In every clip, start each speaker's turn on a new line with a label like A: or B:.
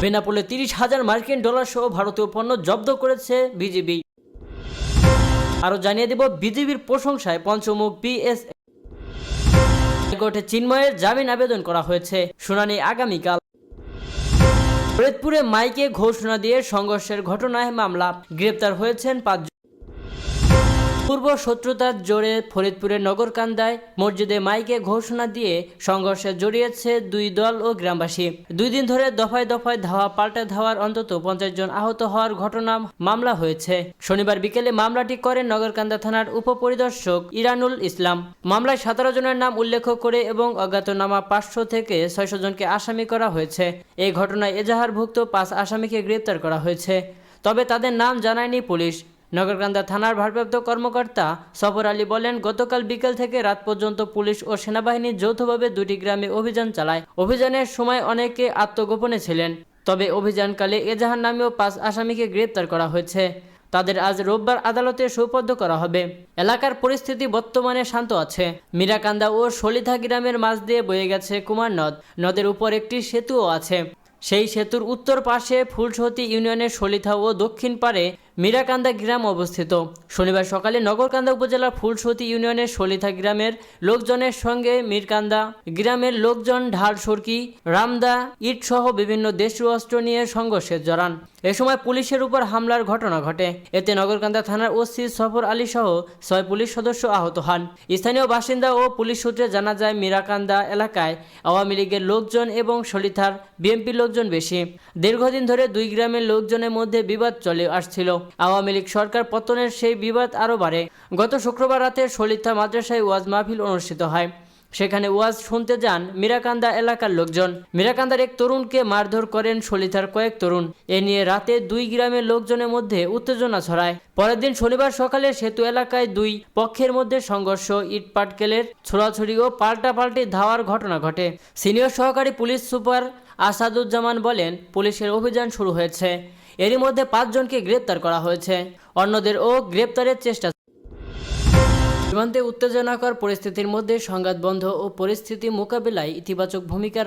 A: বেনাপোলে 30,000 মার্কিন ডলার সহ ভারতীয় পণ্য জব্দ করেছে বিজিবি। আরও জানিয়ে দেব বিজিবির প্রশংসায় পঞ্চমুখ বিএসএফ। হাইকোর্টে চিন্ময়ের জামিন আবেদন করা হয়েছে, শুনানি আগামীকাল। ফরিদপুরে মাইকে ঘোষণা দিয়ে সংঘর্ষের ঘটনায় মামলা, গ্রেপ্তার হয়েছেন 5 জন। পূর্ব শত্রুতার জোরে ফরিদপুরের নগরকান্দায় মসজিদে মাইকে ঘোষণা দিয়ে সংঘর্ষে জড়িয়েছে 2 দল ও গ্রামবাসী। 2 দিন ধরে দফায় দফায় ধাওয়া পাল্টা ধাওয়ার অন্তত 50 জন আহত হওয়ার ঘটনা মামলা হয়েছে। শনিবার বিকেলে মামলাটি করেন নগরকান্দা থানার উপপরিদর্শক ইরানুল ইসলাম। মামলায় 17 জনের নাম উল্লেখ করে এবং অজ্ঞাতনামা 500 থেকে 600 জনকে আসামি করা হয়েছে। এই ঘটনায় এজাহারভুক্ত 5 আসামিকে গ্রেপ্তার করা হয়েছে, তবে তাদের নাম জানায়নি পুলিশ। নগরকান্দা থানার ভারপ্রাপ্ত কর্মকর্তা সফর আলী বলেন, গতকাল বিকেল থেকে রাত পর্যন্ত পুলিশ ও সেনাবাহিনী যৌথভাবে 2টি গ্রামে অভিযান চালায়। অভিযানের সময় অনেকে আত্মগোপনে ছিলেন, তবে অভিযানকালে এজাহার নামেও 5 আসামিকে গ্রেপ্তার করা হয়েছে। তাদের আজ রোববার আদালতে সোপর্দ করা হবে। এলাকার পরিস্থিতি বর্তমানে শান্ত আছে। মীরাকান্দা ও সলিথা গ্রামের মাঝ দিয়ে বয়ে গেছে কুমার নদ। নদের উপর একটি সেতুও আছে। সেই সেতুর উত্তর পাশে ফুলসতী ইউনিয়নের সলিথা ও দক্ষিণ পারে মীরাকান্দা গ্রাম অবস্থিত। শনিবার সকালে নগরকান্দা উপজেলার ফুলসতী ইউনিয়নের সলিথা গ্রামের লোকজনের সঙ্গে মীরকান্দা গ্রামের লোকজন ঢাল সরকি, রামদা, ইট সহ বিভিন্ন দেশীয় অস্ত্র নিয়ে সংঘর্ষে জড়ান। এ সময় পুলিশের উপর হামলার ঘটনা ঘটে। এতে নগরকান্দা থানার ওসি সফর আলী সহ 6 পুলিশ সদস্য আহত হন। স্থানীয় বাসিন্দা ও পুলিশ সূত্রে জানা যায়, মীরাকান্দা এলাকায় আওয়ামী লীগের লোকজন এবং সলিথার বিএনপির লোকজন বেশি। দীর্ঘদিন ধরে 2 গ্রামের লোকজনের মধ্যে বিবাদ চলে আসছিল। আওয়ামী লীগ সরকার পতনের সেই বিবাদ আরও বাড়ে। গত শুক্রবার রাতে সলিথা মাদ্রাসায় ওয়াজ মাহফিল অনুষ্ঠিত হয়। সেখানে ওয়াজ শুনতে যান মীরাকান্দা এলাকার লোকজন। মীরাকান্দার এক তরুণকে মারধর করেন সলিথার কয়েক তরুণ। এ নিয়ে রাতে 2 গ্রামের লোকজনের মধ্যে উত্তেজনা ছড়ায়। পরের দিন শনিবার সকালে সেতু এলাকায় 2 পক্ষের মধ্যে সংঘর্ষ, ইট পাটকেলের ছোড়াছুড়ি ও পাল্টাপাল্টি ধাওয়ার ঘটনা ঘটে। সিনিয়র সহকারী পুলিশ সুপার আসাদুজ্জামান বলেন, পুলিশের অভিযান শুরু হয়েছে। এরই মধ্যে 5 জনকে গ্রেপ্তার করা হয়েছে। অন্যদেরও গ্রেপ্তারের চেষ্টা। সীমান্তে উত্তেজনাকর পরিস্থিতির মধ্যে সংঘাত বন্ধ ও পরিস্থিতি মোকাবিলায় ইতিবাচক ভূমিকা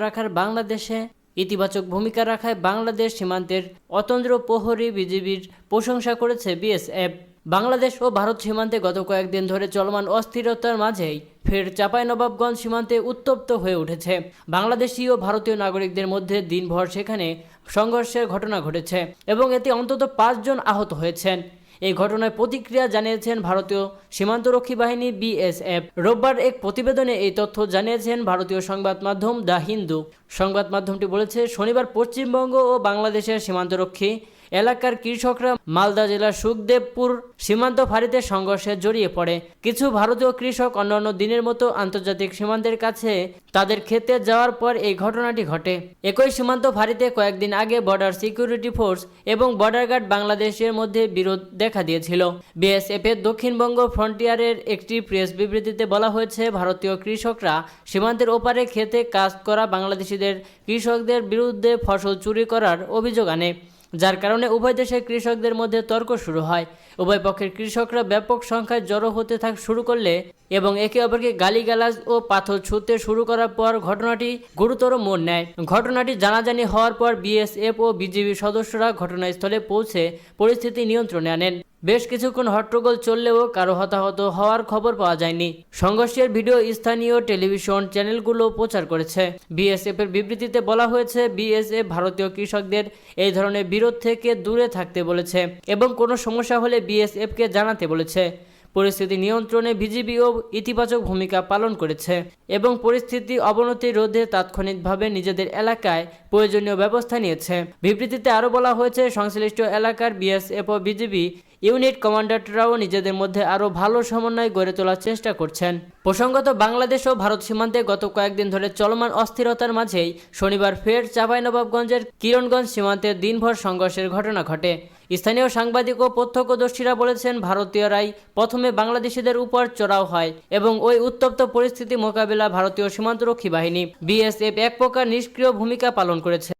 A: রাখায় বাংলাদেশ সীমান্তের অতন্দ্র প্রহরী বিজিবির প্রশংসা করেছে বিএসএফ। বাংলাদেশ ও ভারত সীমান্তে গত কয়েকদিন ধরে চলমান অস্থিরতার মাঝেই ফের চাঁপাইনবাবগঞ্জ সীমান্তে উত্তপ্ত হয়ে উঠেছে। বাংলাদেশি ও ভারতীয় নাগরিকদের মধ্যে দিনভর সেখানে সংঘর্ষের ঘটনা ঘটেছে এবং এতে অন্তত 5 জন আহত হয়েছেন। এই ঘটনায় প্রতিক্রিয়া জানিয়েছেন ভারতীয় সীমান্তরক্ষী বাহিনী বিএসএফ। রোববার এক প্রতিবেদনে এই তথ্য জানিয়েছেন ভারতীয় সংবাদ মাধ্যম দ্য হিন্দু। সংবাদ মাধ্যমটি বলেছে, শনিবার পশ্চিমবঙ্গ ও বাংলাদেশের সীমান্তরক্ষী এলাকার কৃষকরা মালদা জেলার সুখদেবপুর সীমান্ত ফাঁড়িতে সংঘর্ষে জড়িয়ে পড়ে। কিছু ভারতীয় কৃষক অন্যান্য দিনের মতো আন্তর্জাতিক সীমান্তের কাছে তাদের খেতে যাওয়ার পর এই ঘটনাটি ঘটে। একই সীমান্ত ফাঁড়িতে কয়েকদিন আগে বর্ডার সিকিউরিটি ফোর্স এবং বর্ডার গার্ড বাংলাদেশের মধ্যে বিরোধ দেখা দিয়েছিল। বিএসএফের দক্ষিণবঙ্গ ফ্রন্টিয়ারের একটি প্রেস বিবৃতিতে বলা হয়েছে, ভারতীয় কৃষকরা সীমান্তের ওপারে খেতে কাজ করা বাংলাদেশিদের কৃষকদের বিরুদ্ধে ফসল চুরি করার অভিযোগ আনে, যার কারণে উভয় দেশের কৃষকদের মধ্যে তর্ক শুরু হয়। উভয় পক্ষের কৃষকরা ব্যাপক সংখ্যায় জড়ো হতে শুরু করলে এবং একে অপরকে গালিগালাজ ও পাথর ছুঁড়তে শুরু করার পর ঘটনাটি গুরুতর মোড় নেয়। ঘটনাটি জানাজানি হওয়ার পর বিএসএফ ও বিজিবি সদস্যরা ঘটনাস্থলে পৌঁছে পরিস্থিতি নিয়ন্ত্রণে আনেন। বেশ কিছুক্ষণ হট্টগোল চললেও কারো হতাহত হওয়ার খবর পাওয়া যায়নি। সংঘর্ষের ভিডিও স্থানীয় টেলিভিশন চ্যানেলগুলো প্রচার করেছে। বিএসএফ এর বিবৃতিতে বলা হয়েছে, বিএসএফ ভারতীয় কৃষকদের এই ধরনের বিরোধ থেকে দূরে থাকতে বলেছে এবং কোনো সমস্যা হলে বিএসএফকে জানাতে বলেছে। পরিস্থিতি নিয়ন্ত্রণে বিজিবিও ইতিবাচক ভূমিকা পালন করেছে এবং পরিস্থিতি অবনতি রোধে তাৎক্ষণিকভাবে নিজেদের এলাকায় প্রয়োজনীয় ব্যবস্থা নিয়েছে। বিবৃতিতে আরও বলা হয়েছে, সংশ্লিষ্ট এলাকার বিএসএফ ও বিজিবি ইউনিট কমান্ডাররাও নিজেদের মধ্যে আরও ভালো সমন্বয় গড়ে তোলার চেষ্টা করছেন। প্রসঙ্গত, বাংলাদেশ ও ভারত সীমান্তে গত কয়েকদিন ধরে চলমান অস্থিরতার মাঝেই শনিবার ফের চাঁপাইনবাবগঞ্জের কিরণগঞ্জ সীমান্তে দিনভর সংঘর্ষের ঘটনা ঘটে। স্থানীয় সাংবাদিক ও প্রত্যক্ষদর্শীরা বলেছেন, ভারতীয়রাই প্রথমে বাংলাদেশিদের উপর চড়াও হয় এবং ওই উত্তপ্ত পরিস্থিতি মোকাবিলা ভারতীয় সীমান্তরক্ষী বাহিনী বিএসএফ এক প্রকার নিষ্ক্রিয় ভূমিকা পালন করেছে।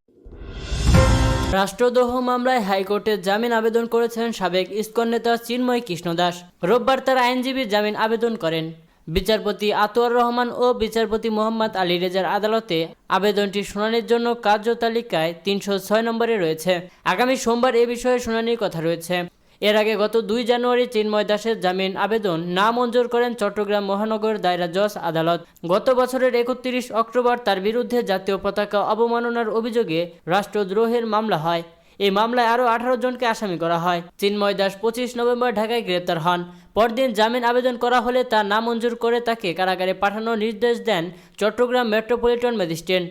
A: রাষ্ট্রদ্রোহ মামলায় হাইকোর্টে জামিন আবেদন করেছেন সাবেক ইসকন নেতা চিন্ময় কৃষ্ণ দাস। রোববার তার আইনজীবী জামিন আবেদন করেন। বিচারপতি আতোয়ার রহমান ও বিচারপতি মোহাম্মদ আলী রেজার আদালতে আবেদনটি শুনানির জন্য কার্যতালিকায় ৩০৬ নম্বরে রয়েছে। আগামী সোমবার এ বিষয়ে শুনানির কথা রয়েছে। এর আগে গত ২ জানুয়ারি চিন্ময় দাসের জামিন আবেদন নামঞ্জুর করেন চট্টগ্রাম মহানগর দায়রা জজ আদালত। গত বছরের ৩১ অক্টোবর তার বিরুদ্ধে জাতীয় পতাকা অবমাননার অভিযোগে রাষ্ট্রদ্রোহের মামলা হয়। এই মামলায় আরও ১৮ জনকে আসামি করা হয়। চিন্ময় দাস ২৫ নভেম্বর ঢাকায় গ্রেপ্তার হন। পরদিন জামিন আবেদন করা হলে তা নামঞ্জুর করে তাকে কারাগারে পাঠানোর নির্দেশ দেন চট্টগ্রাম মেট্রোপলিটন ম্যাজিস্ট্রেট।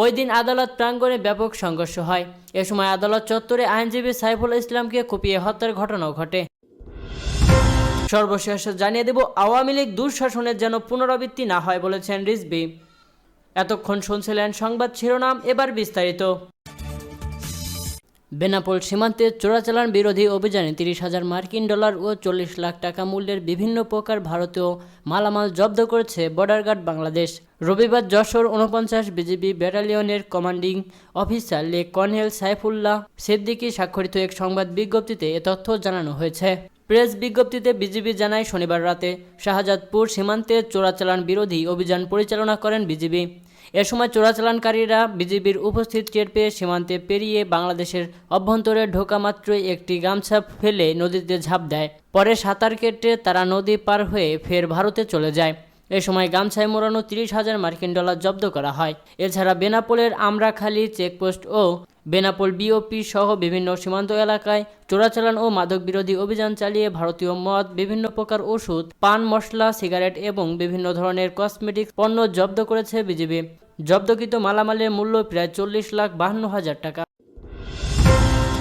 A: ওই দিন আদালত প্রাঙ্গণে ব্যাপক সংঘর্ষ হয়। এ সময় আদালত চত্বরে আইনজীবী সাইফুল ইসলামকে কুপিয়ে হত্যার ঘটনাও ঘটে। সর্বশেষ জানিয়ে দেব, আওয়ামী লীগ দুঃশাসনের যেন পুনরাবৃত্তি না হয় বলেছেন রিজভী। এতক্ষণ শুনছিলেন সংবাদ শিরোনাম, এবার বিস্তারিত। বেনাপোল সীমান্তে চোরাচালান বিরোধী অভিযানে ৩০,০০০ মার্কিন ডলার ও ৪০ লাখ টাকা মূল্যের বিভিন্ন প্রকার ভারতীয় মালামাল জব্দ করেছে বর্ডার গার্ড বাংলাদেশ। রবিবার যশোর ৪৯ বিজিবি ব্যাটালিয়নের কমান্ডিং অফিসার লে কর্নেল সাইফুল্লাহ সিদ্দিকী স্বাক্ষরিত এক সংবাদ বিজ্ঞপ্তিতে এ তথ্য জানানো হয়েছে। প্রেস বিজ্ঞপ্তিতে বিজিবি জানায়, শনিবার রাতে শাহজাদপুর সীমান্তে চোরাচালান বিরোধী অভিযান পরিচালনা করেন বিজিবি। এ সময় চোরাচালানকারীরা বিজিবির উপস্থিত টের পেয়ে সীমান্তে পেরিয়ে বাংলাদেশের অভ্যন্তরে ঢোকা মাত্রই একটি গামছা ফেলে নদীতে ঝাঁপ দেয়। পরে সাঁতার কেটে তারা নদী পার হয়ে ফের ভারতে চলে যায়। এ সময় গামছায় মোড়ানো ৩০,০০০ মার্কিন ডলার জব্দ করা হয়। এছাড়া বেনাপোলের আমরাখালী চেকপোস্ট ও বেনাপোল বিওপি সহ বিভিন্ন সীমান্ত এলাকায় চোরাচালান ও মাদক বিরোধী অভিযান চালিয়ে ভারতীয় মদ, বিভিন্ন প্রকার ওষুধ, পান মশলা, সিগারেট এবং বিভিন্ন ধরনের কসমেটিক্স পণ্য জব্দ করেছে বিজিবি। জব্দকৃত মালামালের মূল্য প্রায় ৪০,৫২,০০০ টাকা।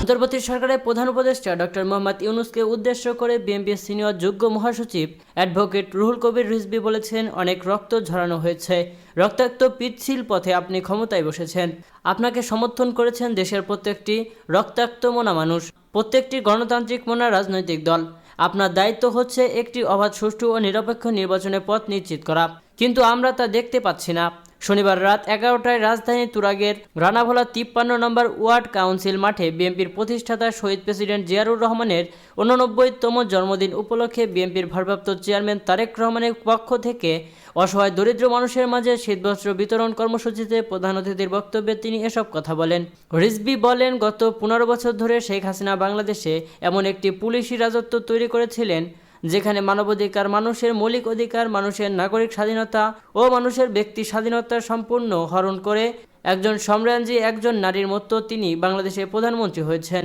A: অন্তর্বর্তী সরকারের প্রধান উপদেষ্টা ডক্টর মোহাম্মদ ইউনূসকে উদ্দেশ্য করে বিএনপির সিনিয়র যুগ্ম মহাসচিব অ্যাডভোকেট রুহুল কবির রিজভী বলেছেন, অনেক রক্ত ঝরানো হয়েছে, রক্তাক্ত পিচ্ছিল পথে আপনি ক্ষমতায় বসেছেন। আপনাকে সমর্থন করেছেন দেশের প্রত্যেকটি রক্তাক্ত মনা মানুষ, প্রত্যেকটি গণতান্ত্রিক মনা রাজনৈতিক দল। আপনার দায়িত্ব হচ্ছে একটি অবাধ, সুষ্ঠু ও নিরপেক্ষ নির্বাচনের পথ নিশ্চিত করা, কিন্তু আমরা তা দেখতে পাচ্ছি না। শনিবার রাত ১১টায় রাজধানী তুরাগের রানাভোলা ৫৩ নম্বর ওয়ার্ড কাউন্সিল মাঠে বিএনপির প্রতিষ্ঠাতা শহীদ প্রেসিডেন্ট জিয়াউর রহমানের ৮৯তম জন্মদিন উপলক্ষে বিএনপির ভারপ্রাপ্ত চেয়ারম্যান তারেক রহমানের পক্ষ থেকে অসহায় দরিদ্র মানুষের মাঝে শীতবস্ত্র বিতরণ কর্মসূচিতে প্রধান অতিথির বক্তব্যে তিনি এসব কথা বলেন। রিজভী বলেন, গত ১৫ বছর ধরে শেখ হাসিনা বাংলাদেশে এমন একটি পুলিশি রাজত্ব তৈরি করেছিলেন যেখানে মানবাধিকার, মানুষের মৌলিক অধিকার, মানুষের নাগরিক স্বাধীনতা ও মানুষের ব্যক্তি স্বাধীনতা সম্পূর্ণ হরণ করে একজন সম্রাজ্ঞী, একজন নারীর মতো তিনি বাংলাদেশের প্রধানমন্ত্রী হয়েছেন।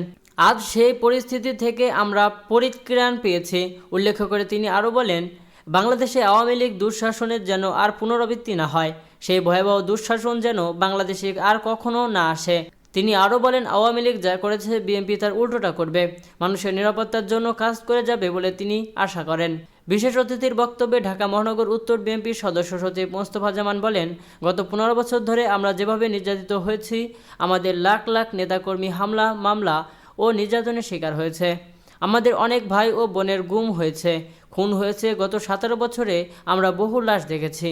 A: আজ সেই পরিস্থিতি থেকে আমরা পরিত্রাণ পেয়েছি উল্লেখ করে তিনি আরও বলেন, বাংলাদেশে আওয়ামী লীগ দুঃশাসনের যেন আর পুনরাবৃত্তি না হয়, সেই ভয়াবহ দুঃশাসন যেন বাংলাদেশে আর কখনো না আসে। তিনি আরও বলেন, আওয়ামী লীগ যা করেছে বিএনপি তার উল্টোটা করবে, মানুষের নিরাপত্তার জন্য কাজ করে যাবে বলে তিনি আশা করেন। বিশেষ অতিথির বক্তব্যে ঢাকা মহানগর উত্তর বিএনপির সদস্য সচিব মোস্তফা জামান বলেন, গত ১৫ বছর ধরে আমরা যেভাবে নির্যাতিত হয়েছি, আমাদের লাখ লাখ নেতাকর্মী হামলা, মামলা ও নির্যাতনের শিকার হয়েছে। আমাদের অনেক ভাই ও বোনের গুম হয়েছে, খুন হয়েছে। গত ১৭ বছরে আমরা বহু লাশ দেখেছি।